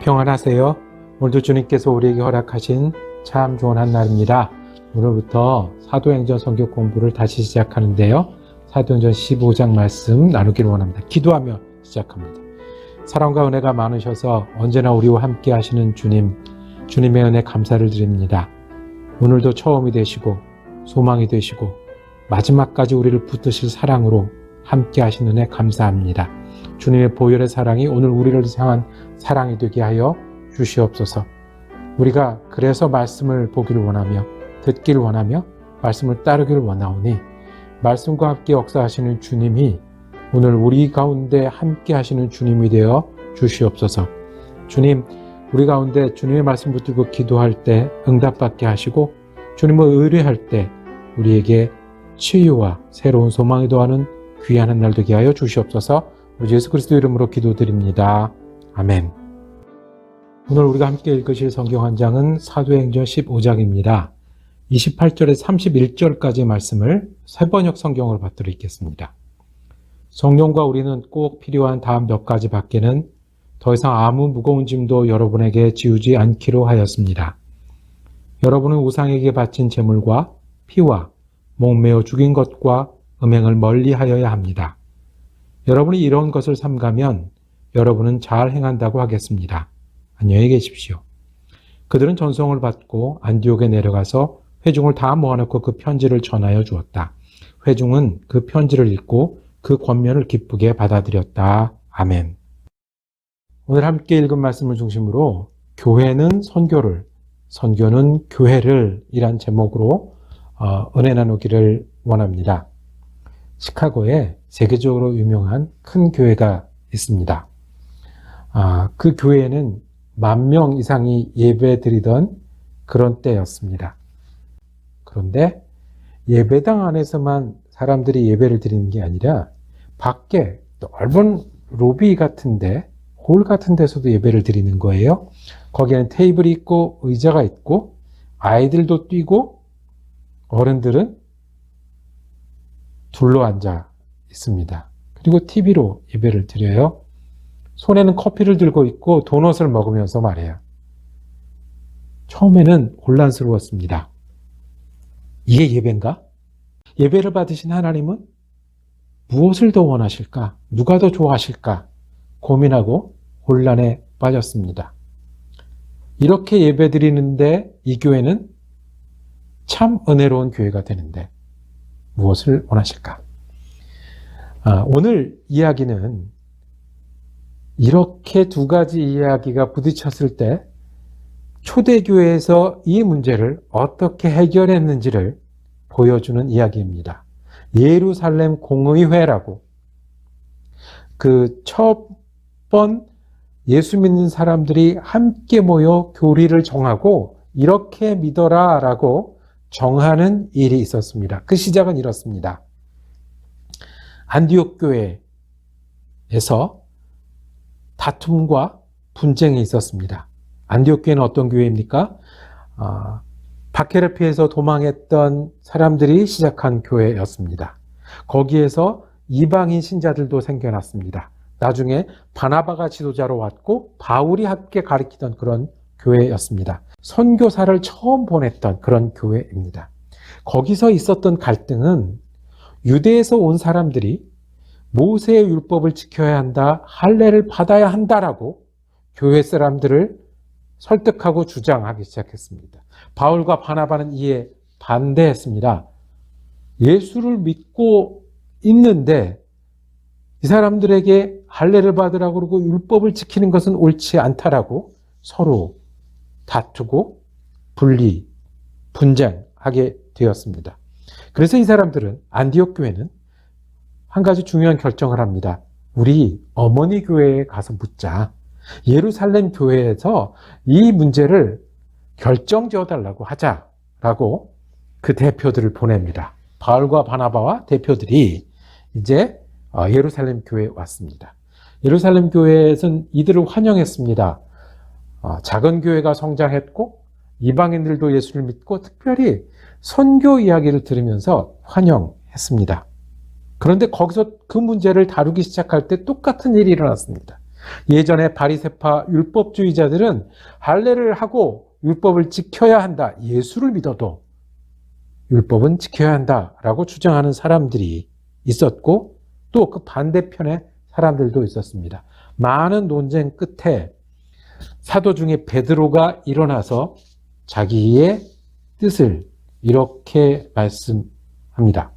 평안하세요. 오늘도 주님께서 우리에게 허락하신 참 좋은 한날입니다. 오늘부터 사도행전 성경 공부를 다시 시작하는데요. 사도행전 15장 말씀 나누기를 원합니다. 기도하며 시작합니다. 사랑과 은혜가 많으셔서 언제나 우리와 함께 하시는 주님의 은혜 감사를 드립니다. 오늘도 처음이 되시고 소망이 되시고 마지막까지 우리를 붙드실 사랑으로 함께 하시는 은혜 감사합니다. 주님의 보혈의 사랑이 오늘 우리를 향한 사랑이 되게 하여 주시옵소서. 우리가 그래서 말씀을 보기를 원하며 듣기를 원하며 말씀을 따르기를 원하오니 말씀과 함께 역사하시는 주님이 오늘 우리 가운데 함께 하시는 주님이 되어 주시옵소서. 주님, 우리 가운데 주님의 말씀 붙들고 기도할 때 응답받게 하시고 주님을 의뢰할 때 우리에게 치유와 새로운 소망이 더하는 귀한 한 날 되게 하여 주시옵소서. 우리 예수 그리스도 이름으로 기도드립니다. 아멘. 오늘 우리가 함께 읽으실 성경 한 장은 사도행전 15장입니다. 28절에서 31절까지의 말씀을 세번역 성경으로 받들어 읽겠습니다. 성령과 우리는 꼭 필요한 다음 몇 가지 밖에는 더 이상 아무 무거운 짐도 여러분에게 지우지 않기로 하였습니다. 여러분은 우상에게 바친 제물과 피와 목매어 죽인 것과 음행을 멀리하여야 합니다. 여러분이 이런 것을 삼가면 여러분은 잘 행한다고 하겠습니다. 안녕히 계십시오. 그들은 전송을 받고 안디옥에 내려가서 회중을 다 모아놓고 그 편지를 전하여 주었다. 회중은 그 편지를 읽고 그 권면을 기쁘게 받아들였다. 아멘. 오늘 함께 읽은 말씀을 중심으로 교회는 선교를, 선교는 교회를 이란 제목으로 은혜 나누기를 원합니다. 시카고에 세계적으로 유명한 큰 교회가 있습니다. 그 교회에는 10,000명 이상이 예배 드리던 그런 때였습니다. 그런데 예배당 안에서만 사람들이 예배를 드리는 게 아니라 밖에 넓은 로비 같은데, 홀 같은 데서도 예배를 드리는 거예요. 거기에는 테이블이 있고 의자가 있고 아이들도 뛰고 어른들은 둘러앉아 있습니다. 그리고 TV로 예배를 드려요. 손에는 커피를 들고 있고 도넛을 먹으면서 말해요. 처음에는 혼란스러웠습니다. 이게 예배인가? 예배를 받으신 하나님은 무엇을 더 원하실까? 누가 더 좋아하실까? 고민하고 혼란에 빠졌습니다. 이렇게 예배 드리는데 이 교회는 참 은혜로운 교회가 되는데 무엇을 원하실까? 오늘 이야기는 이렇게 두 가지 이야기가 부딪혔을 때 초대교회에서 이 문제를 어떻게 해결했는지를 보여주는 이야기입니다. 예루살렘 공의회라고 그 첫 번 예수 믿는 사람들이 함께 모여 교리를 정하고 이렇게 믿어라 라고 정하는 일이 있었습니다. 그 시작은 이렇습니다. 안디옥 교회에서 다툼과 분쟁이 있었습니다. 안디옥 교회는 어떤 교회입니까? 박해를 피해서 도망했던 사람들이 시작한 교회였습니다. 거기에서 이방인 신자들도 생겨났습니다. 나중에 바나바가 지도자로 왔고 바울이 함께 가르치던 그런 교회였습니다. 선교사를 처음 보냈던 그런 교회입니다. 거기서 있었던 갈등은 유대에서 온 사람들이 모세의 율법을 지켜야 한다, 할례를 받아야 한다라고 교회 사람들을 설득하고 주장하기 시작했습니다. 바울과 바나바는 이에 반대했습니다. 예수를 믿고 있는데 이 사람들에게 할례를 받으라고 그러고 율법을 지키는 것은 옳지 않다라고 서로 다투고 분쟁하게 되었습니다. 그래서 이 사람들은 안디옥 교회는 한 가지 중요한 결정을 합니다. 우리 어머니 교회에 가서 묻자. 예루살렘 교회에서 이 문제를 결정지어달라고 하자라고 그 대표들을 보냅니다. 바울과 바나바와 대표들이 이제 예루살렘 교회에 왔습니다. 예루살렘 교회에서는 이들을 환영했습니다. 작은 교회가 성장했고 이방인들도 예수를 믿고 특별히 선교 이야기를 들으면서 환영했습니다. 그런데 거기서 그 문제를 다루기 시작할 때 똑같은 일이 일어났습니다. 예전에 바리새파 율법주의자들은 할례를 하고 율법을 지켜야 한다. 예수를 믿어도 율법은 지켜야 한다라고 주장하는 사람들이 있었고 또 그 반대편에 사람들도 있었습니다. 많은 논쟁 끝에 사도 중에 베드로가 일어나서 자기의 뜻을 이렇게 말씀합니다.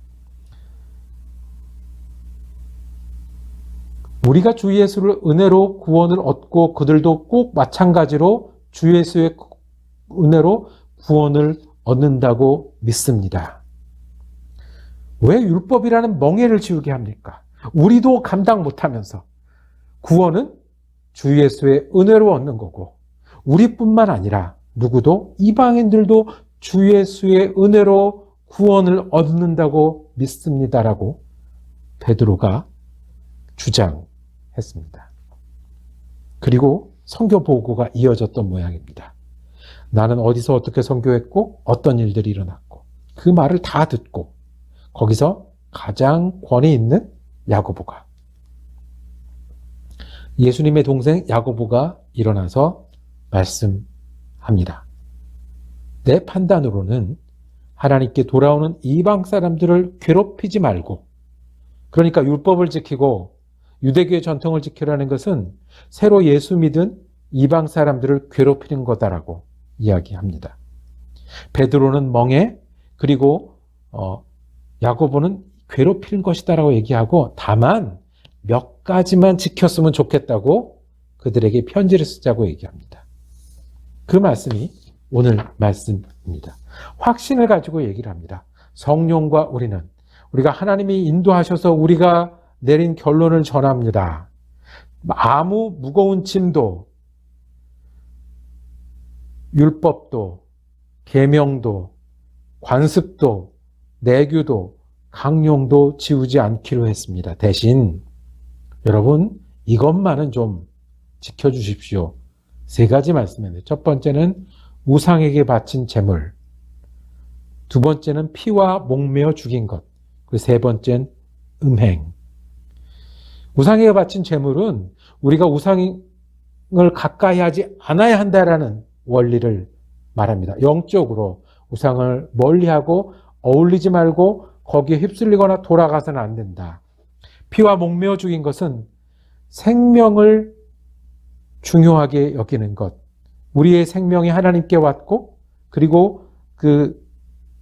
우리가 주 예수를 은혜로 구원을 얻고 그들도 꼭 마찬가지로 주 예수의 은혜로 구원을 얻는다고 믿습니다. 왜 율법이라는 멍에를 지우게 합니까? 우리도 감당 못하면서 구원은 주 예수의 은혜로 얻는 거고 우리뿐만 아니라 누구도 이방인들도 주 예수의 은혜로 구원을 얻는다고 믿습니다라고 베드로가 주장했습니다. 그리고 선교 보고가 이어졌던 모양입니다. 나는 어디서 어떻게 선교했고 어떤 일들이 일어났고 그 말을 다 듣고 거기서 가장 권위 있는 야고보가 예수님의 동생 야고보가 일어나서 말씀합니다. 내 판단으로는 하나님께 돌아오는 이방 사람들을 괴롭히지 말고 그러니까 율법을 지키고 유대교의 전통을 지키라는 것은 새로 예수 믿은 이방 사람들을 괴롭히는 거다라고 이야기합니다. 베드로는 멍에 그리고 야고보는 괴롭히는 것이다라고 얘기하고 다만 몇 가지만 지켰으면 좋겠다고 그들에게 편지를 쓰자고 얘기합니다. 그 말씀이 오늘 말씀입니다. 확신을 가지고 얘기를 합니다. 성령과 우리가 하나님이 인도하셔서 우리가 내린 결론을 전합니다. 아무 무거운 짐도 율법도 계명도 관습도 내규도 강령도 지우지 않기로 했습니다. 대신 여러분 이것만은 좀 지켜주십시오. 세 가지 말씀인데 첫 번째는 우상에게 바친 제물, 두 번째는 피와 목매어 죽인 것, 그리고 세 번째는 음행. 우상에게 바친 제물은 우리가 우상을 가까이 하지 않아야 한다라는 원리를 말합니다. 영적으로 우상을 멀리하고 어울리지 말고 거기에 휩쓸리거나 돌아가서는 안 된다. 피와 목매어 죽인 것은 생명을 중요하게 여기는 것. 우리의 생명이 하나님께 왔고 그리고 그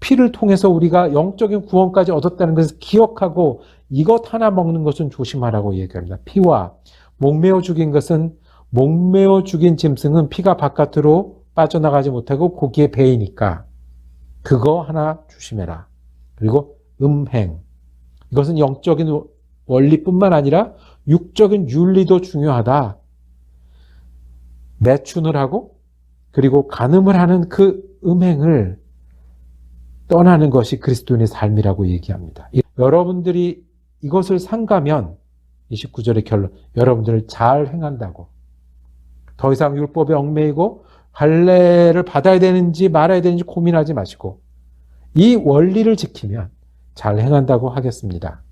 피를 통해서 우리가 영적인 구원까지 얻었다는 것을 기억하고 이것 하나 먹는 것은 조심하라고 얘기합니다. 피와 목매어 죽인 것은 목매어 죽인 짐승은 피가 바깥으로 빠져나가지 못하고 고기에 배이니까 그거 하나 조심해라. 그리고 음행. 이것은 영적인 원리뿐만 아니라 육적인 윤리도 중요하다. 매춘을 하고 그리고 간음을 하는 그 음행을 떠나는 것이 그리스도인의 삶이라고 얘기합니다. 여러분들이 이것을 삼가면 29절의 결론, 여러분들을 잘 행한다고. 더 이상 율법에 얽매이고 할례를 받아야 되는지 말아야 되는지 고민하지 마시고 이 원리를 지키면 잘 행한다고 하겠습니다.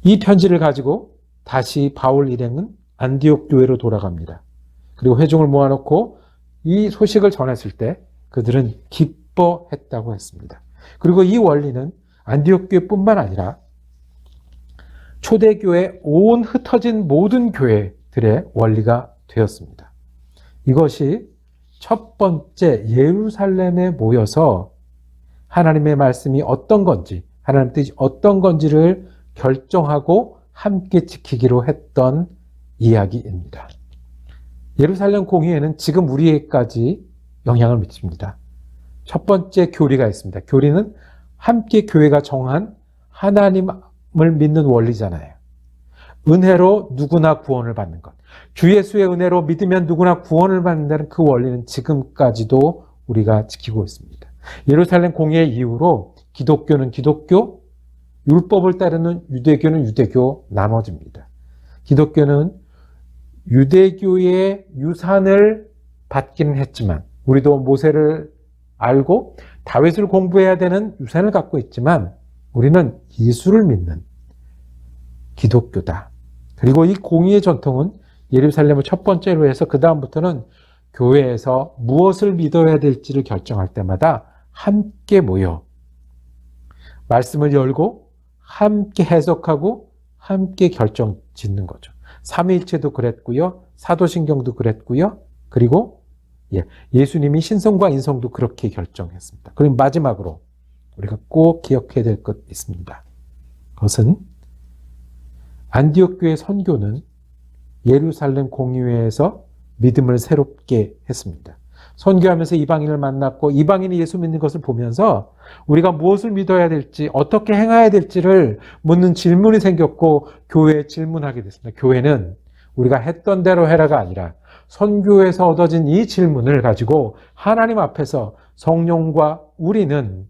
이 편지를 가지고 다시 바울 일행은 안디옥 교회로 돌아갑니다. 그리고 회중을 모아놓고 이 소식을 전했을 때 그들은 기뻐했다고 했습니다. 그리고 이 원리는 안디옥 교회뿐만 아니라 초대교회 온 흩어진 모든 교회들의 원리가 되었습니다. 이것이 첫 번째 예루살렘에 모여서 하나님의 말씀이 어떤 건지, 하나님의 뜻이 어떤 건지를 결정하고 함께 지키기로 했던 이야기입니다. 예루살렘 공의회는 지금 우리에게까지 영향을 미칩니다. 첫 번째 교리가 있습니다. 교리는 함께 교회가 정한 하나님을 믿는 원리잖아요. 은혜로 누구나 구원을 받는 것. 주 예수의 은혜로 믿으면 누구나 구원을 받는다는 그 원리는 지금까지도 우리가 지키고 있습니다. 예루살렘 공의회 이후로 기독교는 기독교, 율법을 따르는 유대교는 유대교 나눠집니다. 기독교는 유대교의 유산을 받기는 했지만 우리도 모세를 알고 다윗을 공부해야 되는 유산을 갖고 있지만 우리는 예수를 믿는 기독교다. 그리고 이 공의의 전통은 예루살렘을 첫 번째로 해서 그 다음부터는 교회에서 무엇을 믿어야 될지를 결정할 때마다 함께 모여 말씀을 열고 함께 해석하고 함께 결정 짓는 거죠. 삼위일체도 그랬고요. 사도신경도 그랬고요. 그리고 예수님이 신성과 인성도 그렇게 결정했습니다. 그리고 마지막으로 우리가 꼭 기억해야 될 것 있습니다. 그것은 안디옥 교회 선교는 예루살렘 공의회에서 믿음을 새롭게 했습니다. 선교하면서 이방인을 만났고 이방인이 예수 믿는 것을 보면서 우리가 무엇을 믿어야 될지 어떻게 행해야 될지를 묻는 질문이 생겼고 교회에 질문하게 됐습니다. 교회는 우리가 했던 대로 해라가 아니라 선교에서 얻어진 이 질문을 가지고 하나님 앞에서 성령과 우리는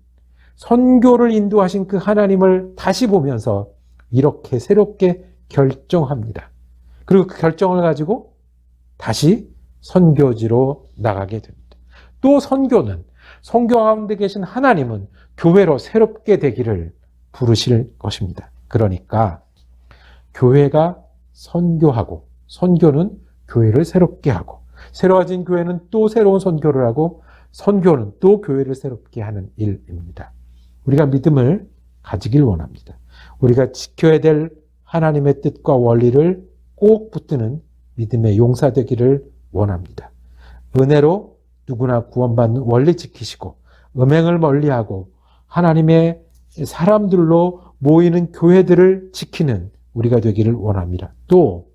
선교를 인도하신 그 하나님을 다시 보면서 이렇게 새롭게 결정합니다. 그리고 그 결정을 가지고 다시 선교지로 나가게 됩니다. 또 선교는 선교 가운데 계신 하나님은 교회로 새롭게 되기를 부르실 것입니다. 그러니까 교회가 선교하고 선교는 교회를 새롭게 하고 새로워진 교회는 또 새로운 선교를 하고 선교는 또 교회를 새롭게 하는 일입니다. 우리가 믿음을 가지길 원합니다. 우리가 지켜야 될 하나님의 뜻과 원리를 꼭 붙드는 믿음의 용사 되기를 원합니다. 은혜로 누구나 구원받는 원리 지키시고 음행을 멀리하고 하나님의 사람들로 모이는 교회들을 지키는 우리가 되기를 원합니다. 또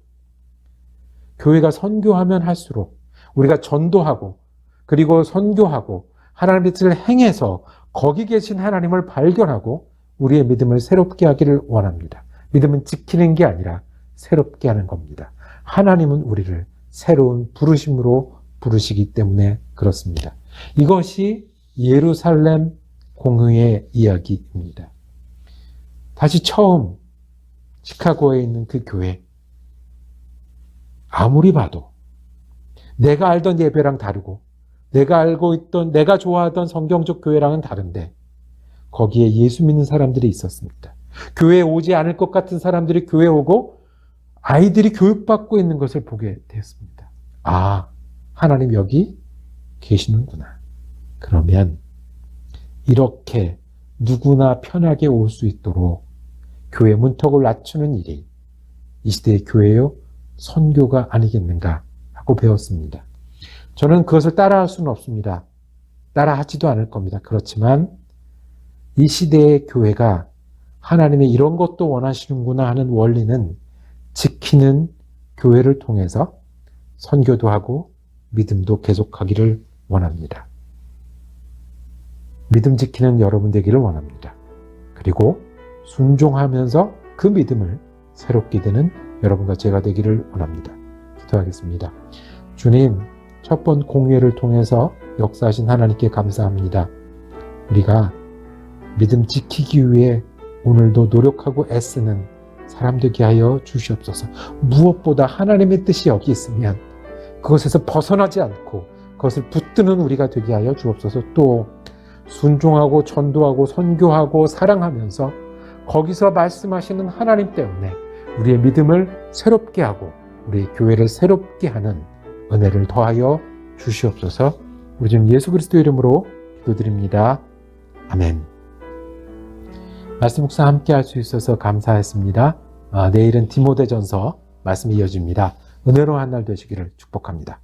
교회가 선교하면 할수록 우리가 전도하고 그리고 선교하고 하나님의 뜻을 행해서 거기 계신 하나님을 발견하고 우리의 믿음을 새롭게 하기를 원합니다. 믿음은 지키는 게 아니라 새롭게 하는 겁니다. 하나님은 우리를 새로운 부르심으로 부르시기 때문에 그렇습니다. 이것이 예루살렘 공의의 이야기입니다. 다시 처음 시카고에 있는 그 교회, 아무리 봐도 내가 알던 예배랑 다르고 내가 알고 있던, 내가 좋아하던 성경적 교회랑은 다른데 거기에 예수 믿는 사람들이 있었습니다. 교회에 오지 않을 것 같은 사람들이 교회에 오고 아이들이 교육받고 있는 것을 보게 되었습니다. 아, 하나님 여기 계시는구나. 그러면 이렇게 누구나 편하게 올 수 있도록 교회 문턱을 낮추는 일이 이 시대의 교회요 선교가 아니겠는가 하고 배웠습니다. 저는 그것을 따라할 수는 없습니다. 따라하지도 않을 겁니다. 그렇지만 이 시대의 교회가 하나님의 이런 것도 원하시는구나 하는 원리는 지키는 교회를 통해서 선교도 하고 믿음도 계속하기를 원합니다. 믿음 지키는 여러분 되기를 원합니다. 그리고 순종하면서 그 믿음을 새롭게 되는 여러분과 제가 되기를 원합니다. 기도하겠습니다. 주님, 첫 번 공회를 통해서 역사하신 하나님께 감사합니다. 우리가 믿음 지키기 위해 오늘도 노력하고 애쓰는 사람 되게 하여 주시옵소서. 무엇보다 하나님의 뜻이 여기 있으면 그것에서 벗어나지 않고 그것을 붙드는 우리가 되게 하여 주옵소서. 또 순종하고 전도하고 선교하고 사랑하면서 거기서 말씀하시는 하나님 때문에 우리의 믿음을 새롭게 하고 우리의 교회를 새롭게 하는 은혜를 더하여 주시옵소서. 우리 주님 예수 그리스도 이름으로 기도드립니다. 아멘. 말씀 묵상 함께 할 수 있어서 감사했습니다. 내일은 디모데전서 말씀이 이어집니다. 은혜로운 한 날 되시기를 축복합니다.